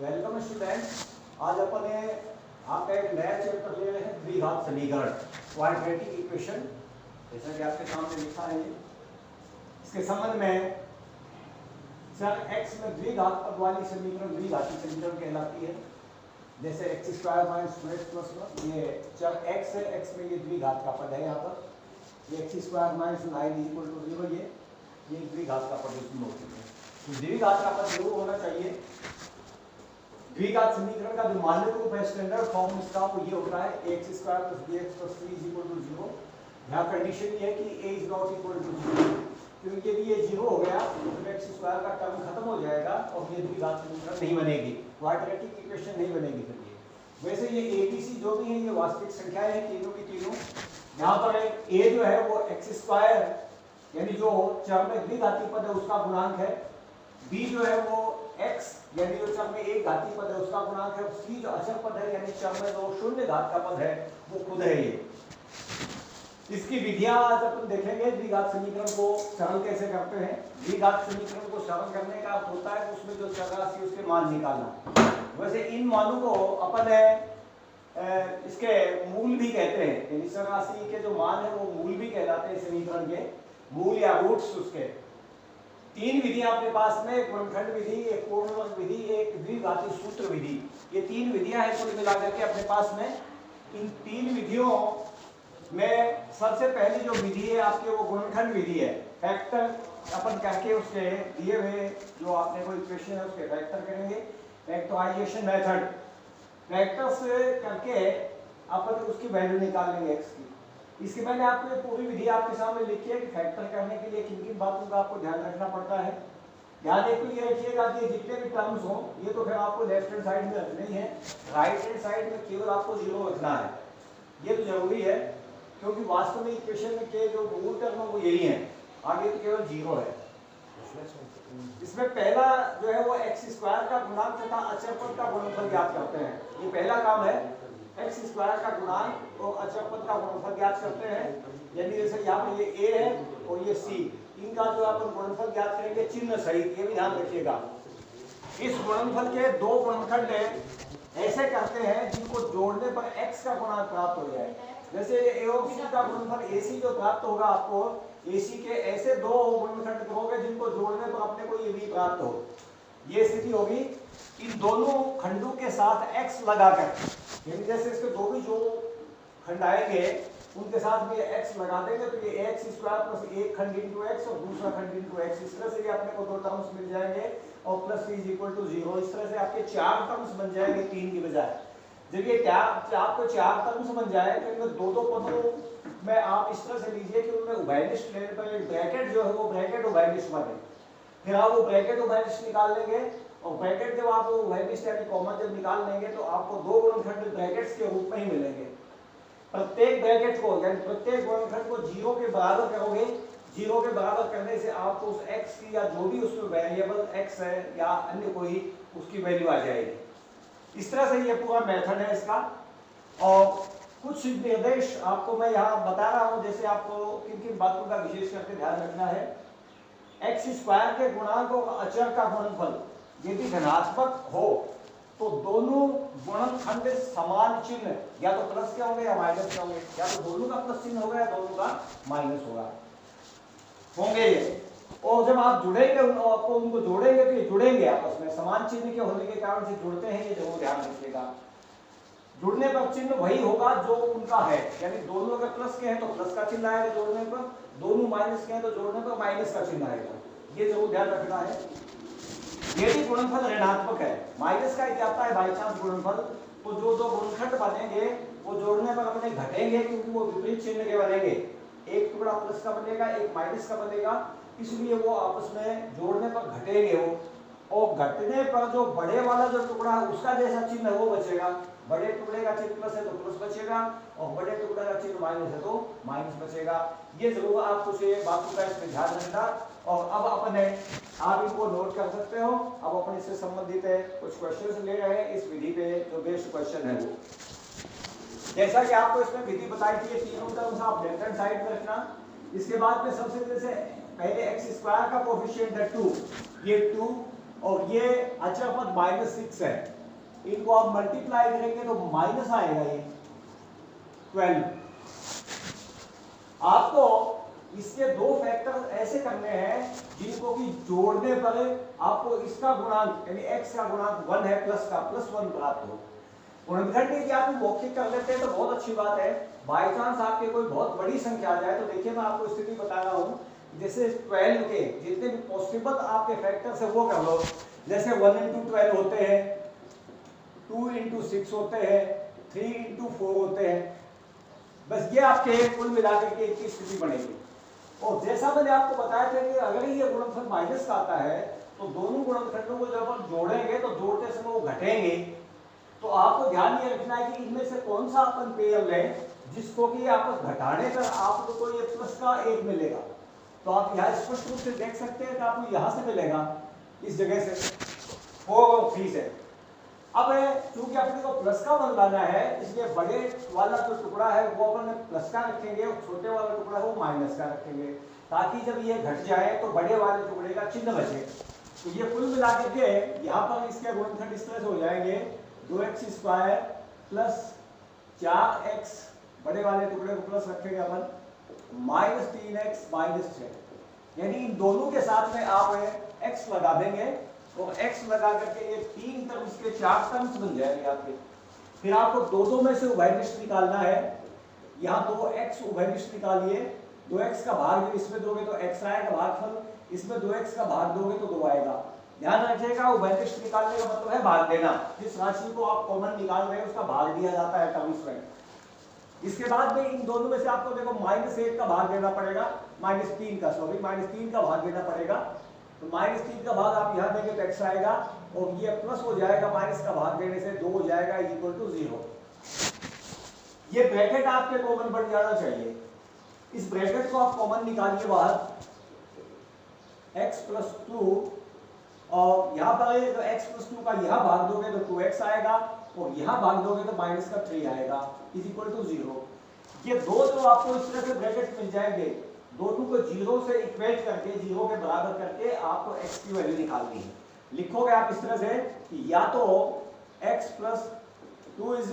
Welcome student. आज अपन आपका एक नया चैप्टर ले रहे हैं द्विघात समीकरण, क्वाड्रेटिक इक्वेशन। जैसा कि आपके सामने लिखा है, इसके संबंध में चर x में द्विघात पद वाली समीकरण द्विघाती समीकरण कहलाती है। जैसे x square minus 2x plus 1, ये चर x है, x में ये द्विघात का पद है। यहाँ पर ये x square minus 9 equal to 0, ये द्विघात का पद इसमें मौजूद है। तो द्विघात का पद जरूर होना चाहिए। द्विघात समीकरण का जो मानक रूप है, स्टैंडर्ड फॉर्म इसका वो ये होता है x square plus bx plus 3 is equal to 0। यहाँ कंडीशन ये है कि a is not equal to 0, क्योंकि यदि ये 0 हो गया तो x स्क्वायर का टर्म खत्म हो जाएगा और ये द्विघात समीकरण नहीं बनेगी, क्वाड्रेटिक इक्वेशन नहीं बनेगी। फिर ये वैसे ये abc जो भी है ये वास्तविक संख्याएं हैं, तीनों की तीनों। यहाँ पर a जो है वो x स्क्वायर यानी जो चर में द्विघाती पद है उसका गुणांक है, b जो है वो x यानी जो चर में एक घाती पद है उसका गुणांक है, c जो अचर पद है यानी चर में जो शून्य घात का पद है वो खुद है ये। इसकी विधियां आज अपन देखेंगे। द्विघात समीकरण को सरल कैसे करते हैं। द्विघात समीकरण को सरल करने का होता है उसमें जो चर राशि उसके मान निकालना। वैसे इन मानों को अपन इसके मूल भी कहते हैं, यानी चर राशि के जो मान है वो मूल भी कहलाते हैं समीकरण के, मूल या रूट्स उसके। तीन विधियां अपने पास में, एक गुणनखंड विधि, एक पूर्ण वर्ग विधि, एक द्विघाती सूत्र विधि। ये तीन विधियां हैं कुल मिलाकर के अपने पास में। इन तीन विधियों में सबसे पहली जो विधि है आपके वो गुणनखंड विधि है। फैक्टर अपन करके उसके दिए हुए जो आपने कोई इक्वेशन है उसके फैक्टर करेंगे, फैक्टराइजेशन मेथड। फैक्टर से करके अपन उसकी वैल्यू निकाल लेंगे x की। इसके मैंने आपको ये पूरी विधि आपके सामने लिखी है कि फैक्टर करने के लिए किन किन बातों का आपको ध्यान रखना पड़ता है। ध्यान एक तो ये रखिएगा कि जितने भी टर्म्स हो ये तो फिर आपको लेफ्ट हैंड साइड में रखने ही है, राइट हैंड साइड में केवल आपको 0 रखना है। ये तो जरूरी है क्योंकि वास्तव में इक्वेशन के जो मूल टर्म है वो यही है, आगे तो केवल 0 है। इसमें पहला जो है वो x स्क्वायर का गुणांक तथा अचर पद का गुणनफल ज्ञात करते हैं। ये पहला काम है, x स्क्वायर का गुणांक और अचर पद का गुणनफल ज्ञात करते हैं। यानी जैसे यहाँ पर ये a है और ये c, इनका जो अपन गुणनफल ज्ञात करेंगे चिन्ह सहित, ये भी ध्यान रखिएगा। इस गुणनफल के दो गुणनखंड ऐसे करते हैं जिनको जोड़ने पर x का गुणांक प्राप्त हो जाए। जैसे a और c का गुणनफल ac जो प्राप्त होगा आपको, ac के ऐसे दो गुणनखंड करोगे जिनको जोड़ने पर अपने को ये भी प्राप्त हो। ये स्थिति होगी इन दोनों खंडों के साथ x लगाकर, यानी जैसे इसके दो भी जो खंड आएंगे उनके साथ में x लगा देंगे तो ये x स्क्वायर प्लस एक खंड इंटू x और दूसरा खंड इंटू x, इस तरह से ये अपने को दो टर्म्स मिल जाएंगे और प्लस इज इक्वल टू 0। इस तरह से आपके चार टर्म्स बन जाएंगे तीन की बजाय। जब ये आपको चार टर्म्स बन जाए तो इनमें दो दो पदों में आप इस तरह से लीजिए कि उनमें उभयनिष्ठ लेने पर एक ब्रैकेट जो है वो ब्रैकेट उभयनिष्ठ बने। फिर आप वो ब्रैकेट उभयनिष्ठ निकाल लेंगे और ब्रैकेट जब आप उभयनिष्ठ यानी कॉमन जब निकाल लेंगे तो आपको दो गुणनखंड ब्रैकेट्स के रूप में ही मिलेंगे। प्रत्येक ब्रैकेट को यानी प्रत्येक गुणनखंड को 0 के बराबर करोगे, 0 के बराबर करने से आपको उस x की या जो भी उसमें वेरिएबल x है या अन्य कोई उसकी वैल्यू आ जाएगी। इस तरह से ये पूरा मेथड है इसका। और कुछ निर्देश आपको मैं यहाँ बता रहा हूँ, जैसे आपको किन किन बातों का विशेष करके ध्यान रखना है। x स्क्वायर के गुणांक और अचर का गुणनफल यदि धनात्मक हो तो दोनों गुणनखंड समान चिन्ह या तो प्लस के होंगे या माइनस के होंगे, या तो दोनों का प्लस चिन्ह होगा या दोनों का माइनस होंगे ये। और जब आप जुड़ेंगे आपको उनको जोड़ेंगे तो ये जुड़ेंगे आपस में, समान चिन्ह के होने के कारण से जुड़ते हैं, ये जरूर ध्यान रखिएगा। जुड़ने पर चिन्ह वही होगा जो उनका है, यानी दोनों अगर प्लस के हैं तो प्लस का चिन्ह आएगा जोड़ने पर, दोनों माइनस के हैं तो जोड़ने पर माइनस का चिन्ह आएगा, ये जरूर ध्यान रखना है। यदि गुणनफल ऋणात्मक है, माइनस का आता है बाई चांस गुणनफल, तो जो दो गुणनखंड बनेंगे वो जोड़ने पर अपने घटेंगे क्योंकि वो विपरीत चिन्ह के बनेंगे। एक टुकड़ा प्लस का बनेगा, एक माइनस का बनेगा, इसलिए वो आपस में जोड़ने पर घटेंगे वो। और घटने पर जो बड़े वाला जो टुकड़ा है उसका जैसा चिन्ह है वो बचेगा। बड़े टुकड़े का चिन्ह प्लस है तो प्लस बचेगा और बड़े टुकड़े का चिन्ह माइनस है तो माइनस बचेगा। ये जरूर आपको से बातों का इसमें ध्यान रखना। और अब अपने आप इनको नोट कर सकते हो। अब अपन इससे संबंधित कुछ क्वेश्चंस ले रहे हैं इस विधि पे, जो बेस्ट क्वेश्चन है वो। जैसा कि आपको इसमें विधि बताई थी, तीनों टर्म्स आप लेफ्ट हैंड साइड में रखना। इसके बाद में सबसे जैसे पहले x स्क्वायर का कोएफिशिएंट है 2, ये 2 और ये अचर पद -6 है, इनको आप मल्टीप्लाई करेंगे तो माइनस आएगा ये 12। आपको इसके दो फैक्टर ऐसे करने हैं जिनको कि जोड़ने पर आपको इसका गुणांक यानी x का गुणांक 1 है प्लस का +1 प्राप्त हो। गुणनखंड यदि आप मौखिक कर लेते हैं तो बहुत अच्छी बात है। बाई चांस आपके कोई बहुत बड़ी संख्या आ जाए तो देखिए मैं आपको स्थिति बता रहा हूँ, जैसे 12 के जितने भी पॉसिबल आपके फैक्टर्स है वो कर लो। जैसे 1 × 12 होते हैं, 2 × 6 होते हैं, 3 × 4 होते हैं। बस ये आपके कुल मिलाकर के एक स्थिति बनेगी। और जैसा मैंने आपको बताया था कि अगर ये गुणनफल माइनस का आता है तो दोनों गुणनखंडों को जब हम जोड़ेंगे तो जोड़ते समय वो घटेंगे। तो आपको ध्यान ये रखना है कि इनमें से कौन सा अपन पेयर लें जिसको कि आपस घटाने पर आपको ये प्लस का 1 मिलेगा। तो आप यहाँ स्पष्ट रूप से देख सकते हैं कि आपको यहाँ से मिलेगा, इस जगह से 4 और 3 से। अब चूंकि अपने को प्लस का 1 लाना है इसलिए बड़े वाला जो टुकड़ा है वो अपन प्लस का रखेंगे और छोटे वाला टुकड़ा है वो माइनस का रखेंगे, ताकि जब ये घट जाए तो बड़े वाले टुकड़े का चिन्ह बचे। तो ये कुल मिला के यहाँ पर इसके गुणनखंड इस तरह से हो जाएंगे 2x² प्लस 4x, बड़े वाले टुकड़े को प्लस रखेंगे अपन, -3x -6। यानी इन दोनों के साथ में आप x लगा देंगे और x लगा करके ये 3 टर्म्स के 4 टर्म्स बन जाएंगे आपके। फिर आपको दो में से उभयनिष्ठ निकालना है। यहाँ 2x उभयनिष्ठ निकालिए, 2x का भाग जब इसमें दोगे तो x आएगा भागफल, इसमें 2x का भाग दोगे तो 2 आएगा। ध्यान रखिएगा उभयनिष्ठ निकालने का मतलब है भाग देना। जिस राशि को आप कॉमन निकाल रहे हैं उसका भाग दिया जाता है टर्म्स में। इसके बाद में इन दोनों में से आपको देखो -1 का भाग देना पड़ेगा, -3 का भाग देना पड़ेगा। तो -3 का भाग आप यहाँ देंगे तो x आएगा और ये प्लस हो जाएगा, माइनस का भाग देने से 2 हो जाएगा = 0। ये ब्रैकेट आपके कॉमन बन जाना चाहिए। इस ब्रैकेट को आप कॉमन निकालिए बाहर, x + 2 और यहाँ पर तो x + 2 का यहाँ भाग दोगे तो 2x आएगा और यहाँ भाग दोगे तो -3 आएगा = 0। ये दो जो आपको इस तरह से ब्रैकेट मिल जाएंगे, दोनों को 0 से इक्वेट करके 0 के बराबर करके आपको x की वैल्यू निकालनी है। लिखोगे आप इस तरह से कि या तो x + 2 =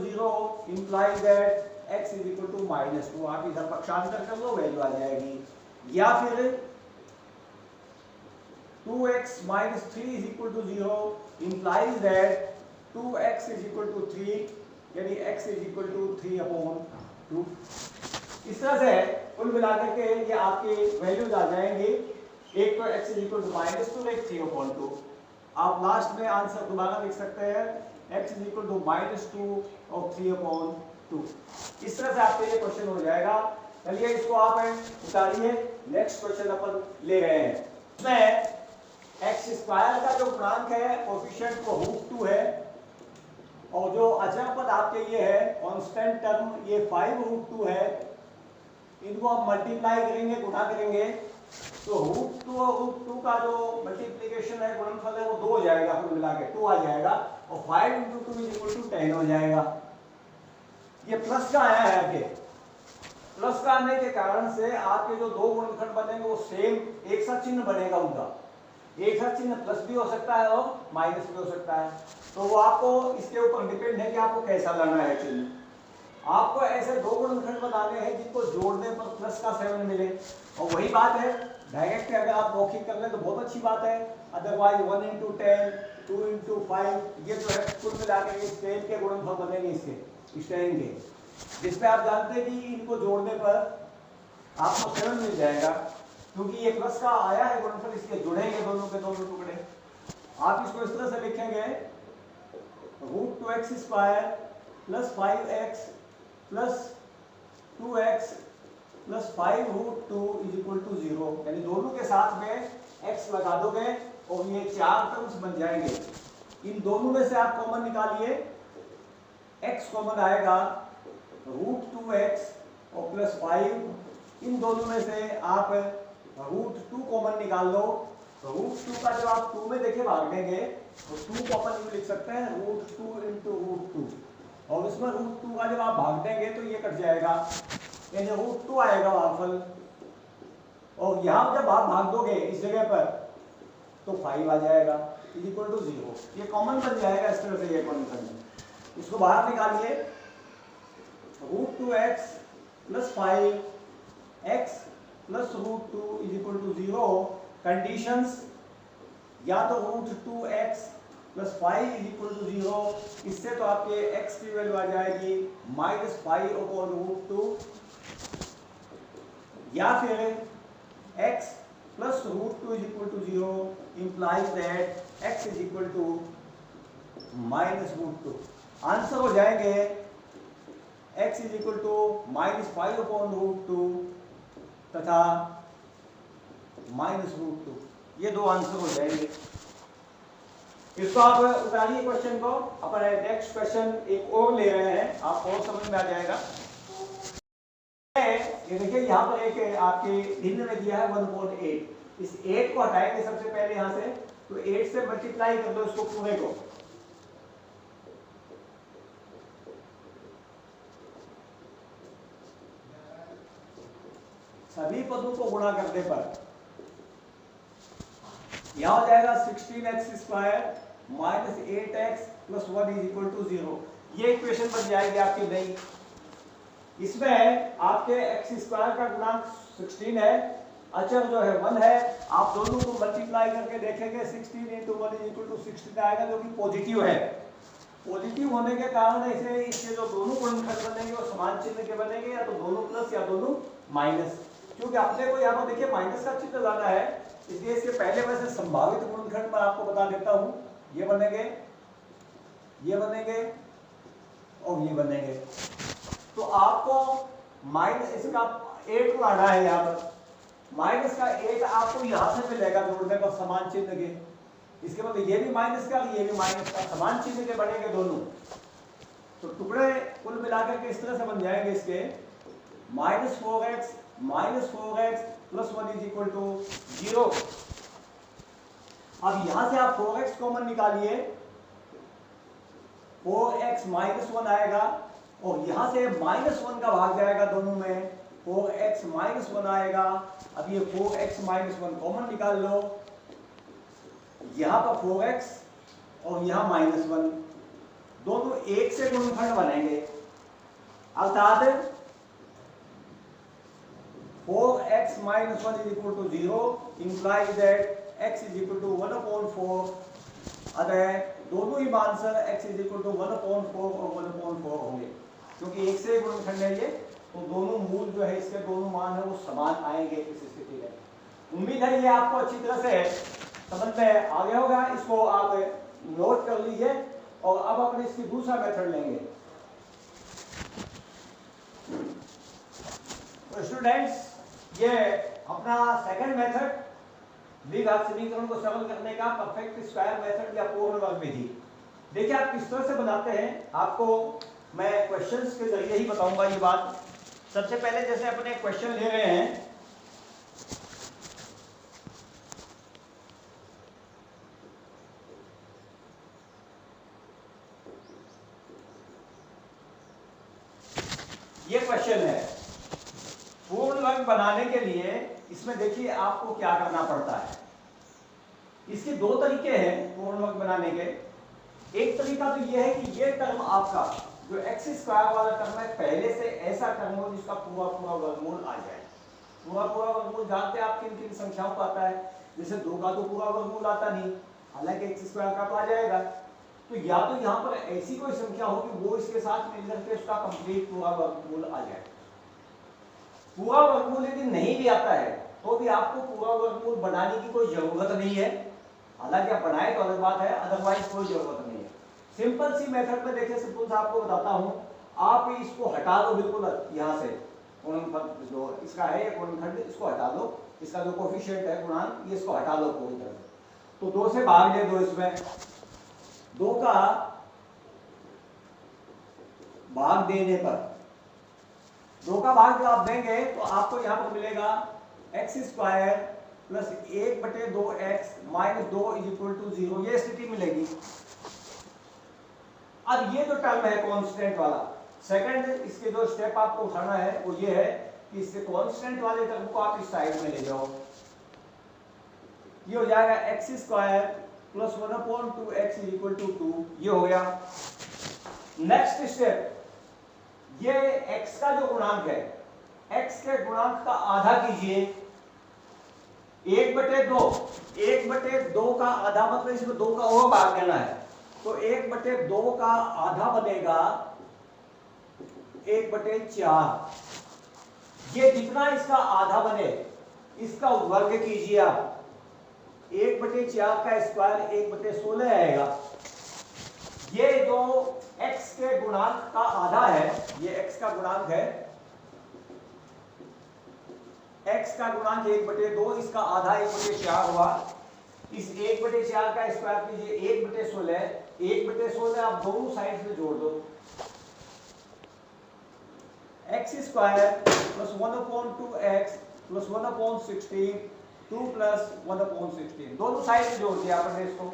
0 implies that x = -2, आप इधर पक्षांतर कर लो वैल्यू आ जाएगी, या फिर 2x - 3 = 0 implies that 2x = 3, यानी x = 3/2। इस तरह से कुल मिलाकर के ये आपके वैल्यूज आ जाएंगे। एक तो x = -2 एक 3/2। आप लास्ट में आंसर दोबारा लिख सकते हैं x = -2 और 3/2। इस तरह से आपके ये क्वेश्चन हो जाएगा। चलिए इसको आप उतारिए, नेक्स्ट क्वेश्चन अपन ले रहे हैं। इसमें x² का जो गुणांक है कोएफिशिएंट वो √2 है और जो अचर पद आपके ये है कांस्टेंट टर्म ये 5√2 है। इनको आप मल्टीप्लाई करेंगे, गुणा करेंगे तो √2 का जो मल्टीप्लिकेशन है गुणनफल है वो 2 हो जाएगा, कुल मिला के 2 आ जाएगा और 5 × 2 = 10 हो जाएगा। ये प्लस का आया है आपके, प्लस का आने के कारण से आपके जो दो गुणनखंड बनेंगे वो सेम एक सा चिन्ह बनेगा उनका। एक सा चिन्ह प्लस भी हो सकता है और माइनस भी हो सकता है, तो वो आपको इसके ऊपर डिपेंड है कि आपको कैसा लाना है चिन्ह। आपको ऐसे दो गुणनखंड बनाने हैं जिनको जोड़ने पर प्लस का 7 मिले, और वही बात है डायरेक्ट अगर आप मौखिक कर लें तो बहुत अच्छी बात है, अदरवाइज 1 × 10 2 × 5 ये जो है कुल मिला के स्टेन के गुणनफल बनेंगे इसके स्टेन के, जिसमें आप जानते हैं कि इनको जोड़ने पर आपको 7 मिल जाएगा। क्योंकि ये प्लस का आया है गुणनफल इसके जुड़ेंगे दोनों के दोनों टुकड़े। आप इसको इस तरह से लिखेंगे √2x² + 5x + 2x + 5√2 = 0, यानी दोनों के साथ में x लगा दोगे और ये 4 टर्म्स बन जाएंगे। इन दोनों में से आप कॉमन निकालिए, x कॉमन आएगा √2x और +5, इन दोनों में से आप √2 कॉमन निकाल लो। √2 का जब आप 2 में देखे भाग देंगे तो 2 को अपन लिख सकते हैं √2 × √2 और उसमें √2 का जब आप भाग देंगे तो ये कट जाएगा, यानी √2 आएगा भागफल। और यहाँ जब आप भाग दोगे इस जगह पर तो 5 आ जाएगा। Is equal to 0। ये कॉमन बन जाएगा इस तरह से, ये गुणनखंड। इसको बाहर निकालिए, √2x plus 5x plus √2 is equal to 0। Conditions या तो √2x plus 5 is equal to 0, इससे तो आपके x की वैल्यू आ जाएगी -5/√2, या फिर x plus √2 is equal to 0 implies that x is equal to -√2। Answer हो जाएंगे x इज इक्वल टू -5/√2 तथा -√2। ये दो आंसर हो जाएंगे। इसको आप उतारिए क्वेश्चन को। अपन नेक्स्ट क्वेश्चन एक और ले रहे हैं, आपको और समझ में आ जाएगा। ये देखिए यहाँ पर एक आपके भिन्न में दिया है 1/8। इस 8 को हटाएंगे सबसे पहले यहाँ से, तो 8 से मल्टीप्लाई कर दो इसको पूरे को। सभी पदों को गुणा करने पर यहां हो जाएगा 16x² minus 8x plus 1 is equal to 0। ये इक्वेशन बन जाएगी आपकी नई। इसमें आपके x² का गुणांक 16 है, अचर जो है 1 है। आप दोनों को मल्टीप्लाई करके देखेंगे 16 × 1 इज इक्वल टू 16 आएगा, जो कि पॉजिटिव है। पॉजिटिव होने के कारण इसे इसके जो दोनों गुणनखंड बनेंगे वो समान चिन्ह के बनेंगे, या तो दोनों प्लस या दोनों माइनस। क्योंकि अपने को यहाँ पर देखिए माइनस का चिन्ह लाना है, इसलिए इसके पहले मैं से संभावित गुणनखंड मैं आपको बता देता हूँ। ये बनेंगे, ये बनेंगे और ये बनेंगे। तो आपको माइनस इसका 8 लाना है यहाँ पर। माइनस का 8 आपको यहाँ से मिलेगा जोड़ने पर समान चिन्ह के। इसके बाद ये भी माइनस का, ये भी माइनस का, समान चिन्ह के बनेंगे दोनों। तो टुकड़े कुल मिलाकर के इस तरह से बन जाएंगे इसके -4x plus 1 is equal to 0। अब यहां से आप 4x कॉमन निकालिए, 4x -1 आएगा, और यहां से -1 का भाग जाएगा दोनों में, 4x -1 आएगा। अब ये 4x -1 कॉमन निकाल लो, यहां पर 4x और यहां -1, दोनों एक से गुणनखंड बनेंगे। अर्थात 4x -1 is equal to 0 implies that x is equal to 1/4। अतः दोनों ही answer x is equal to 1/4 और 1/4 होंगे, क्योंकि एक से गुणनखंड है ये, तो दोनों मूल जो है इसके दोनों मान है वो समान आएंगे इस स्थिति में। उम्मीद है ये आपको अच्छी तरह से समझ में आ गया होगा। इसको आप नोट कर लीजिए, और अब अपन इसकी दूसरा मेथड लेंगे। तो स्टूडेंट्स, ये अपना सेकंड मेथड द्विघात समीकरण को सरल करने का परफेक्ट स्क्वायर मेथड या पूर्ण वर्ग विधि। देखिए आप किस तरह से बनाते हैं, आपको मैं क्वेश्चंस के जरिए ही बताऊंगा ये बात। सबसे पहले जैसे अपने क्वेश्चन ले रहे हैं, ये क्वेश्चन है पूर्ण वर्ग बनाने के लिए। इसमें देखिए आपको क्या करना पड़ता है। इसके दो तरीके हैं पूर्ण वर्ग बनाने के। एक तरीका तो यह है कि ये टर्म आपका जो x² वाला टर्म है, पहले से ऐसा टर्म हो जिसका पूरा पूरा वर्गमूल आ जाए। पूरा पूरा वर्गमूल जानते हैं आप किन किन संख्याओं का आता है। जैसे 2 का तो पूरा वर्गमूल आता नहीं, हालांकि x² का तो आ जाएगा। तो या तो यहाँ पर ऐसी कोई संख्या हो कि वो इसके साथ मिलकर के उसका कंप्लीट पूरा वर्गमूल आ जाए। पूरा वर्गमूल यदि नहीं भी आता है तो भी आपको पूरा वर्गमूल बनाने की कोई जरूरत नहीं है। हालांकि आप बनाए तो अलग बात है, अदरवाइज कोई जरूरत नहीं है। सिंपल सी मेथड में देखिए, सिंपल सा आपको बताता हूं। आप इसको हटा दो बिल्कुल यहां से, जो इसका है गुणनखंड, इसको हटा दो। इसका जो कोफिशिएंट है गुणांक, ये इसको हटा दो पूरी तरह से। तो 2 से भाग दे दो, इसमें 2 का भाग देने पर, 2 का भाग जब आप देंगे तो आपको यहां पर मिलेगा x² plus 1/2x minus 2 is equal to 0। ये स्थिति मिलेगी। अब ये जो टर्म है कांस्टेंट वाला, सेकंड इसके जो स्टेप आपको उठाना है वो ये है कि इससे कांस्टेंट वाले टर्म को आप इस साइड में ले जाओ। ये हो जाएगा x² plus 1/2x is equal to 2। ये हो गया। नेक्स्ट स्टेप, ये x का जो गुणांक है, x के गुणांक का आधा कीजिए। 1/2, 1/2 का आधा मतलब इसमें 2 का और भाग देना है, तो 1/2 का आधा बनेगा 1/4। ये जितना इसका आधा बने इसका वर्ग कीजिए आप। 1/4 का स्क्वायर 1/16 आएगा। ये जो x के गुणांक का आधा है, ये x का गुणांक है, x का गुणांक 1/2, इसका आधा 1/4 हुआ। इस 1/4 का स्क्वायर कीजिए 1/16, 1/16 आप दोनों साइड से जोड़ दो। x square plus 1/2x plus 1/16, 2 plus 1/16, दोनों साइड से जोड़ दिया आपने इसको।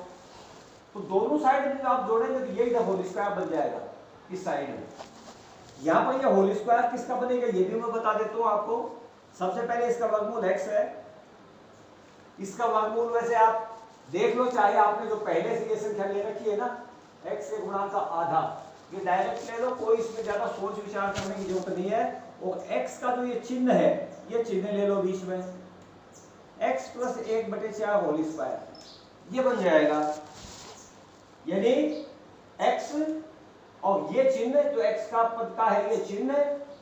तो दोनों साइड में आप जोड़ेंगे तो यही होल स्क्वायर बन जाएगा इस साइड में। यहां पर ये होल स्क्वायर किसका बनेगा ये भी मैं बता देता हूं आपको। सबसे पहले इसका वर्गमूल x है, इसका वर्गमूल वैसे आप देख लो, चाहे आपने जो पहले से ये संख्या ले रखी है ना x के गुणांक का आधा, ये डायरेक्ट ले लो, कोई इसमें ज्यादा सोच विचार करने की जरूरत नहीं है। और x का जो ये चिन्ह है, ये चिन्ह ले लो बीच में, x प्लस 1/4 होल स्क्वायर, ये बन जाएगा। यानी x और ये चिन्ह जो x का पद का है, ये चिन्ह,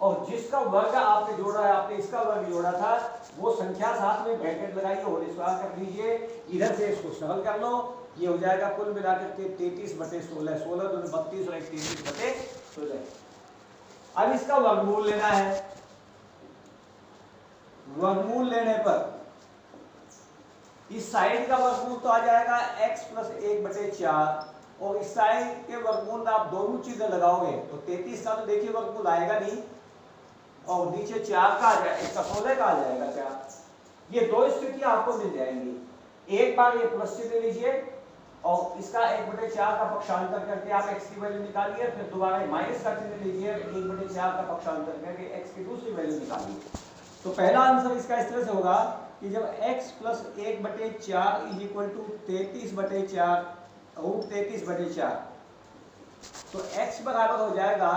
और जिसका वर्ग आपने जोड़ा है, आपने इसका वर्ग जोड़ा था, वो संख्या साथ में ब्रैकेट लगाइए, होल स्क्वायर कर दीजिए, इधर से इसको सरल कर लो, ये हो जाएगा कुल मिलाकर के 33/16, 16 दूनी 32 और 33/16। अब इसका वर्गमूल लेना है। वर्गमूल लेने पर इस साइड का वर्गमूल तो आ जाएगा x प्लस 1/4, और इस साइड के वर्गमूल में आप दोनों चीजें लगाओगे तो 33 का तो देखिए वर्गमूल आएगा नहीं, और नीचे 4 का आ जाएगा, इसका 16 का आ जाएगा 4। ये दो स्थितियां आपको मिल जाएंगी। एक बार ये प्लस चिन्ह लीजिए और इसका 1/4 का पक्षांतर करके आप x की वैल्यू निकालिए, फिर दोबारा माइनस का चिन्ह लीजिए, 1/4 का पक्षांतर करके x की दूसरी वैल्यू निकालिए। तो पहला आंसर इसका इस तरह से होगा कि जब x plus 1/4 is equal to 33/4 root 33/4, तो x बराबर हो जाएगा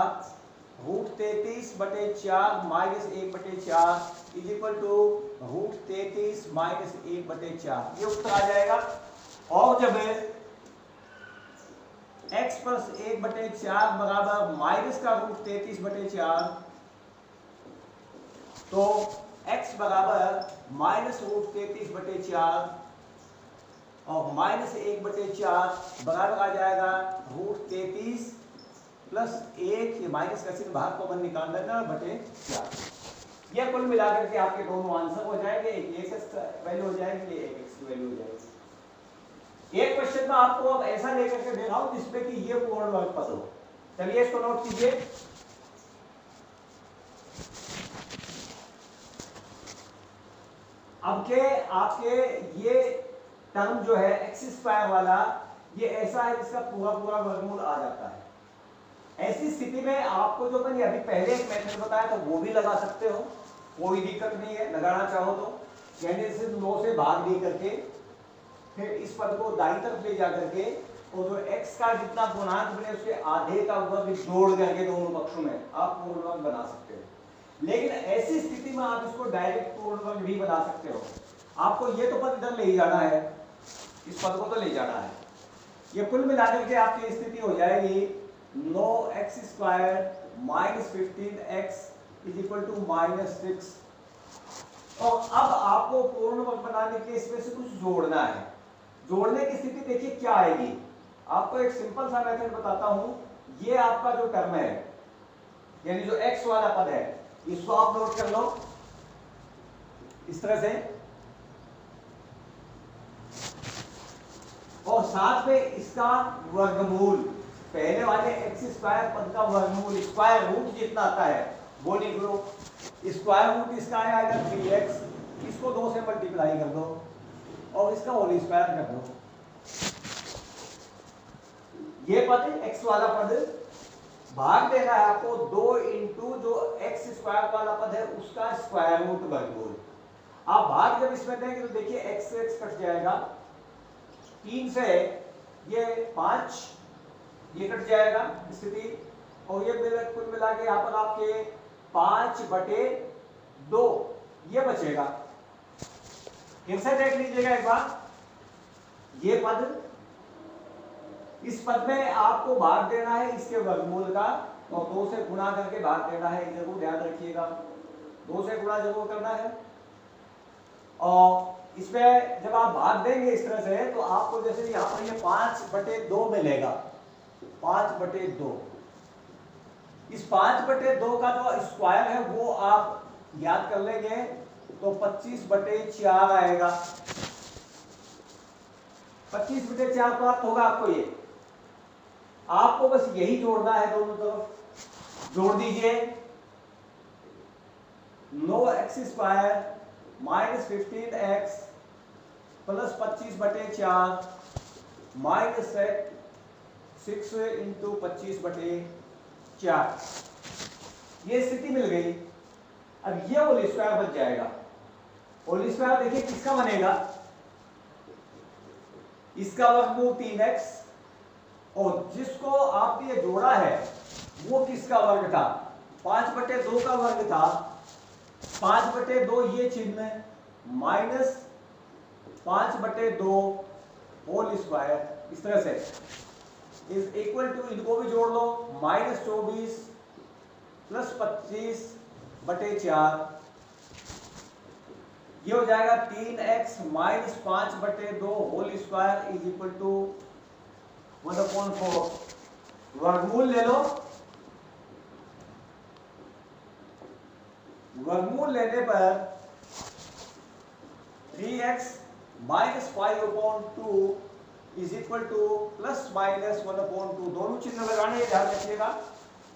root 33/4 minus 1/4 is equal to root 33 minus 1/4, ये उत्तर आ जाएगा। और जब x प्लस 1/4 बराबर माइनस का रूट 33/4, तो x बराबर माइनस रूट 33/4 और माइनस 1/4 बराबर आ जाएगा रूट 33 प्लस 1, ये माइनस का चिन्ह भाग कॉमन निकाल देना /4। यह कुल मिलाकर के आपके दोनों आंसर हो जाएंगे, एक x का वैल्यू हो जाएगी, एक x की वैल्यू हो जाएगी। एक क्वेश्चन में आपको अब ऐसा लेकर के दे रहा हूं जिसमें कि ये पूर्ण वर्ग पद हो। चलिए इसको नोट कीजिए। अब के आपके ये टर्म जो है एक्स स्क्वायर वाला, ये ऐसा है जिसका पूरा पूरा वर्गमूल आ जाता है। ऐसी स्थिति में आपको जो मैंने अभी पहले एक मेथड बताया था वो भी लगा सकते हो, कोई दिक्कत नहीं है, लगाना चाहो तो। यानी जैसे 9 से भाग दे करके फिर इस पद को दाईं तरफ ले जा करके और जो x का जितना गुणांक बने उसके आधे का वर्ग जोड़ करके दोनों पक्षों में आप पूर्ण वर्ग बना सकते हो। लेकिन ऐसी स्थिति में आप इसको डायरेक्ट पूर्ण वर्ग भी बना सकते हो। आपको ये तो पद इधर ले ही जाना है, इस पद को तो ले जाना है। ये कुल मिलाकर के आपकी स्थिति हो जाएगी 9x² minus 15x is equal to -6। और अब आपको पूर्ण वर्ग बनाने के इसमें से कुछ जोड़ना है। जोड़ने की स्थिति देखिए क्या आएगी। आपको एक सिंपल सा मेथड बताता हूं। ये आपका जो टर्म है यानी जो x वाला पद है, इसको आप नोट कर लो इस तरह से, और साथ में इसका वर्गमूल, पहले वाले x² पद का वर्गमूल स्क्वायर रूट जितना आता है वो लिख लो। स्क्वायर रूट इसका आएगा 3x, इसको 2 से मल्टीप्लाई कर दो और इसका होल स्क्वायर कर दो। ये पद x वाला पद भाग देना है आपको 2 इंटू जो x² वाला पद है उसका स्क्वायर रूट वर्गमूल। आप भाग जब इसमें देंगे तो देखिए x से x कट जाएगा, 3 से ये 5 ये कट जाएगा स्थिति, और ये कुल मिला के यहाँ पर आपके 5/2 ये बचेगा। फिर से देख लीजिएगा एक बार, ये पद, इस पद में आपको भाग देना है इसके वर्गमूल का, और 2 से गुणा करके भाग देना है, जरूर ध्यान रखिएगा, 2 से गुणा जरूर करना है। और इसमें जब आप भाग देंगे इस तरह से, तो आपको जैसे यहाँ पर ये 5/2 मिलेगा, 5/2। इस 5/2 का जो स्क्वायर है वो आप याद कर लेंगे, तो 25/4 आएगा। 25/4 प्राप्त होगा आपको। ये आपको बस यही जोड़ना है, दोनों तरफ जोड़ दीजिए। 9x² minus 15x plus 25/4 minus 6 into 25/4, ये स्थिति मिल गई। अब ये होल स्क्वायर बच जाएगा। होल स्क्वायर देखिए किसका बनेगा, इसका वर्गमूल 3x, और जिसको आपने जोड़ा है वो किसका वर्ग था, 5/2 का वर्ग था। 5/2 ये चिन्ह माइनस 5/2 होल स्क्वायर, इस तरह से इज इक्वल टू, इनको भी जोड़ लो, -24 प्लस 25/4, ये हो जाएगा 3x minus 5/2 whole square is equal to 1/4। वर्गमूल ले लो, वर्गमूल लेने पर 3x minus 5/2 is equal to plus minus 1/2। दोनों चिन्ह लगाने हैं, ध्यान रखिएगा,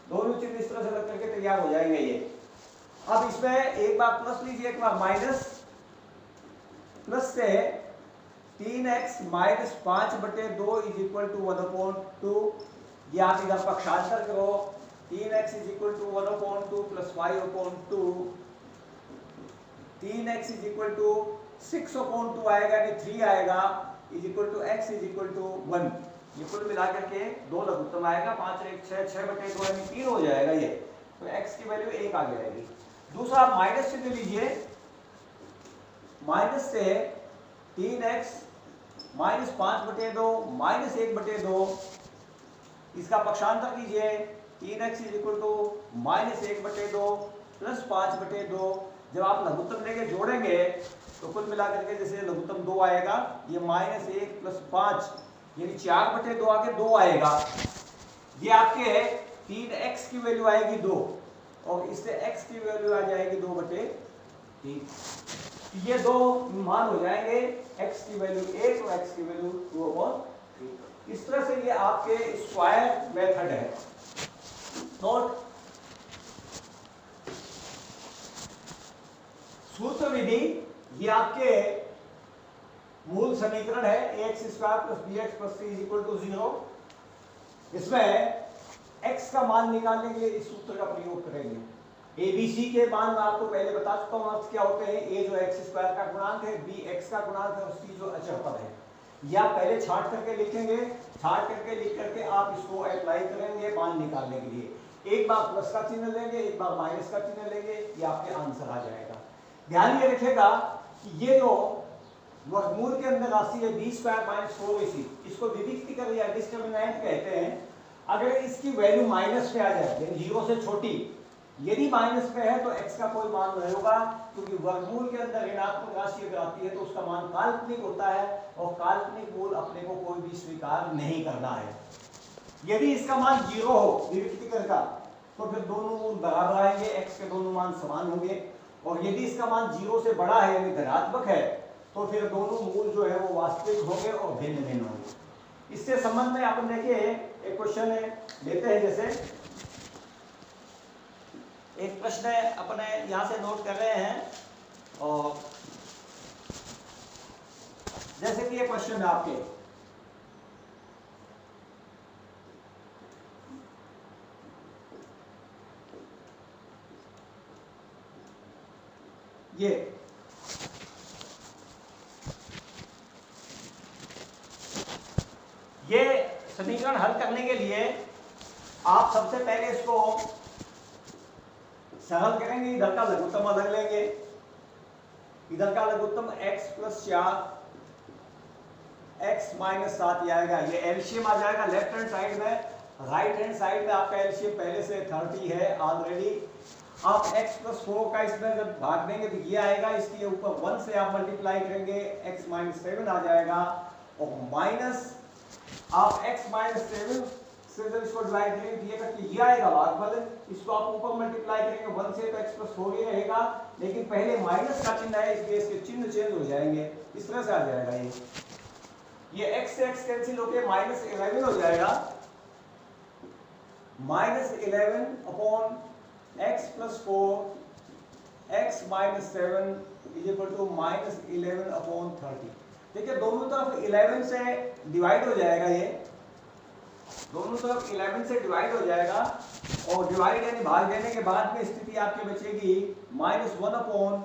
दोनों चिन्ह इस तरह से लग करके तैयार हो जाएंगे ये। अब इसमें एक बार प्लस लीजिए, एक बार माइनस, प्लस से 3x minus 5/2 is equal to 1/2। ये आप इधर पक्षांतर करो, 3x is equal to 1/2 plus 5/2, 3x is equal to 6/2 आएगा, यानी 3 आएगा, is equal to x is equal to 1। ये कुल मिलाकर के 2 लघुत्तम आएगा, 5 और 1 6, 6/2 यानी 3 हो जाएगा ये, तो x की वैल्यू 1 आ जाएगी। दूसरा माइनस से लीजिए, माइनस से 3x माइनस 5/2 माइनस 1/2, इसका पक्षांतर कीजिए, 3x is equal to minus 1/2 plus 5/2। जब आप लघुत्तम लेके जोड़ेंगे तो कुल मिलाकर के जैसे लघुत्तम 2 आएगा, ये -1 प्लस 5 यानी 4/2 आके 2 आएगा। ये आपके 3x की वैल्यू आएगी 2, और इससे x की वैल्यू आ जाएगी 2/3। ये दो मान हो जाएंगे, x की वैल्यू 1 और x की वैल्यू 2/3। इस तरह से ये आपके स्क्वायर मेथड है। नोट, सूत्र विधि, ये आपके मूल समीकरण है, ax² plus bx plus c is equal to 0। इसमें x का मान निकालने के लिए इस सूत्र का प्रयोग करेंगे। ABC के मान मैं आपको पहले बता चुका हूं, अर्थ क्या होते हैं। a जो x² का गुणांक है, b x का गुणांक है, और c जो अचर पद है। या पहले छांट करके लिखेंगे, छांट करके लिख करके आप इसको अप्लाई करेंगे मान निकालने के लिए। एक बार प्लस का चिन्ह लेंगे, एक बार माइनस का चिन्ह लेंगे, ये आपके आंसर आ जाएगा। ध्यान ये रखिएगा कि ये जो वर्गमूल के अंदर राशि है b² - 4ac, इसको विविक्तिकर या डिस्क्रिमिनेंट कहते हैं। अगर इसकी वैल्यू माइनस में आ जाए, यानी 0 से छोटी, यदि माइनस में है तो x का कोई मान नहीं होगा, क्योंकि वर्गमूल के अंदर ऋणात्मक राशि अगर आती है तो उसका मान काल्पनिक होता है, और काल्पनिक मूल अपने को कोई भी स्वीकार नहीं करना है। यदि इसका मान 0 हो विविक्तिकर का, तो फिर दोनों मूल बराबर आएंगे, x के दोनों मान समान होंगे। और यदि इसका मान 0 से बड़ा है यानी धनात्मक है, तो फिर दोनों मूल जो है वो वास्तविक होंगे और भिन्न भिन्न होंगे। इससे संबंध में अपन देखिए एक क्वेश्चन लेते हैं। जैसे एक प्रश्न अपने यहाँ से नोट कर रहे हैं, और जैसे कि ये क्वेश्चन है आपके, ये समीकरण हल करने के लिए आप सबसे पहले इसको सरल करेंगे, इधर का लघुत्तम अलग लेंगे, इधर का लघुत्तम x प्लस 4 x माइनस 7 आएगा, ये एलसीएम आ जाएगा लेफ्ट हैंड साइड में। राइट हैंड साइड में आपका एलसीएम पहले से 30 है ऑलरेडी। आप x प्लस 4 का इसमें जब भाग देंगे तो ये आएगा, इसके ऊपर 1 से आप मल्टीप्लाई करेंगे x माइनस 7 आ जाएगा, और माइनस आप x माइनस 7 से जब इसको डिवाइड करेंगे ये करके ये आएगा भागफल, इसको आप ऊपर मल्टीप्लाई करेंगे 1 से तो x प्लस 4 ही रहेगा, लेकिन पहले माइनस का चिन्ह है इसलिए इसके चिन्ह चेंज हो जाएंगे, इस तरह से आ जाएगा ये x से x कैंसिल होकर माइनस 11 हो जाएगा, minus 11 upon x plus 4 x minus 7 is equal to minus 11 upon 30। देखिए दोनों तरफ 11 से डिवाइड हो जाएगा, ये दोनों तरफ 11 से डिवाइड हो जाएगा, और डिवाइड यानी भाग देने के बाद में स्थिति आपकी बचेगी माइनस 1 अपॉन,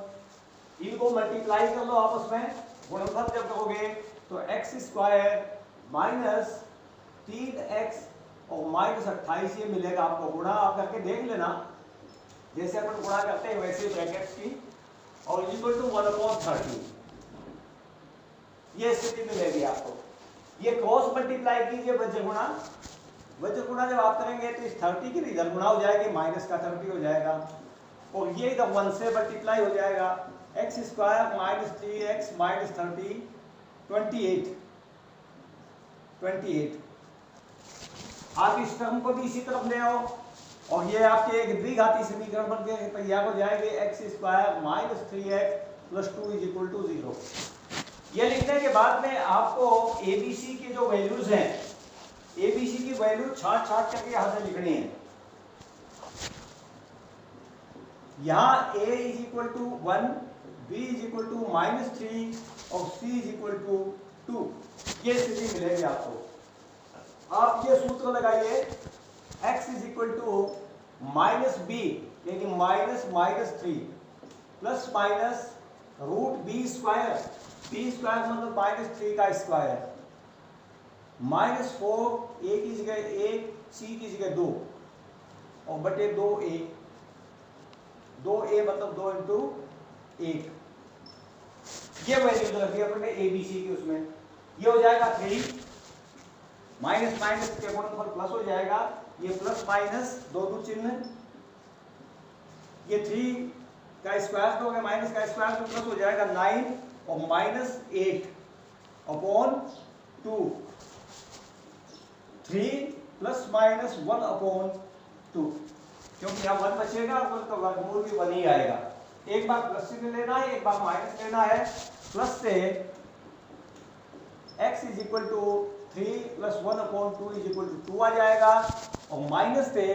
इनको मल्टीप्लाई कर लो आपस में, गुणनफल जब करोगे तो x स्क्वायर माइनस 3x और माइनस 28 ये मिलेगा आपको, गुणा आप करके देख लेना, जैसे अपन गुणा करते हैं वैसे ब्रैकेट्स की, और इक्वल टू 1/30 ये स्थिति मिलेगी आपको। ये क्रॉस मल्टीप्लाई कीजिए वज्र गुणा जब आप करेंगे तो इस 30 की इधर गुणा हो जाएगी, माइनस का 30 हो जाएगा, और ये इधर 1 से मल्टीप्लाई हो जाएगा, x square minus 3x minus 30 28। आप इस टर्म को भी इसी तरफ ले आओ, और ये आपके एक द्विघाती समीकरण बन के तैयार हो जाएंगे, x square minus 3x plus 2 is equal to 0। ये लिखने के बाद में आपको एबीसी के जो वैल्यूज हैं, एबीसी की वैल्यू छाट करके यहां से लिखनी है। यहाँ a is equal to 1, b is equal to minus 3 और c इज इक्वल टू 2, ये स्थिति मिलेगी आपको। आप ये सूत्र लगाइए, x is equal to minus B यानी minus minus 3 plus minus root B square मतलब माइनस 3 का स्क्वायर, माइनस 4 a की जगह 1 c की जगह 2 और बटे 2a मतलब 2 इंटू 1, ये वैल्यू रखी अपने एबीसी की, उसमें ये हो जाएगा 3, माइनस माइनस के गुणनफल प्लस हो जाएगा, ये प्लस माइनस दोनों चिन्ह, ये 3 का स्क्वायर तो हो गया, माइनस का स्क्वायर तो प्लस हो जाएगा 9 और minus 8 upon 2, 3 plus minus 1 upon 2, क्योंकि यहाँ 1 बचेगा तो वर्गमूल भी 1 ही आएगा। एक बार प्लस से लेना है, एक बार माइनस लेना है। प्लस से x is equal to 3 plus 1 upon 2 is equal to 2 आ जाएगा, और माइनस से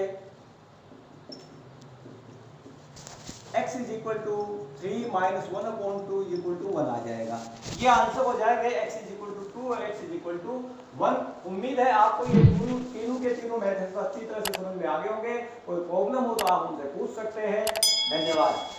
x is equal to 3 minus 1 upon 2 is equal to 1 आ जाएगा। ये आंसर हो जाएगा x इज इक्वल टू 2 और x इज इक्वल टू 1। उम्मीद है आपको ये तीनों के तीनों मेथड अच्छी तरह से समझ में आ गए होंगे। कोई प्रॉब्लम हो तो आप उनसे पूछ सकते हैं। धन्यवाद।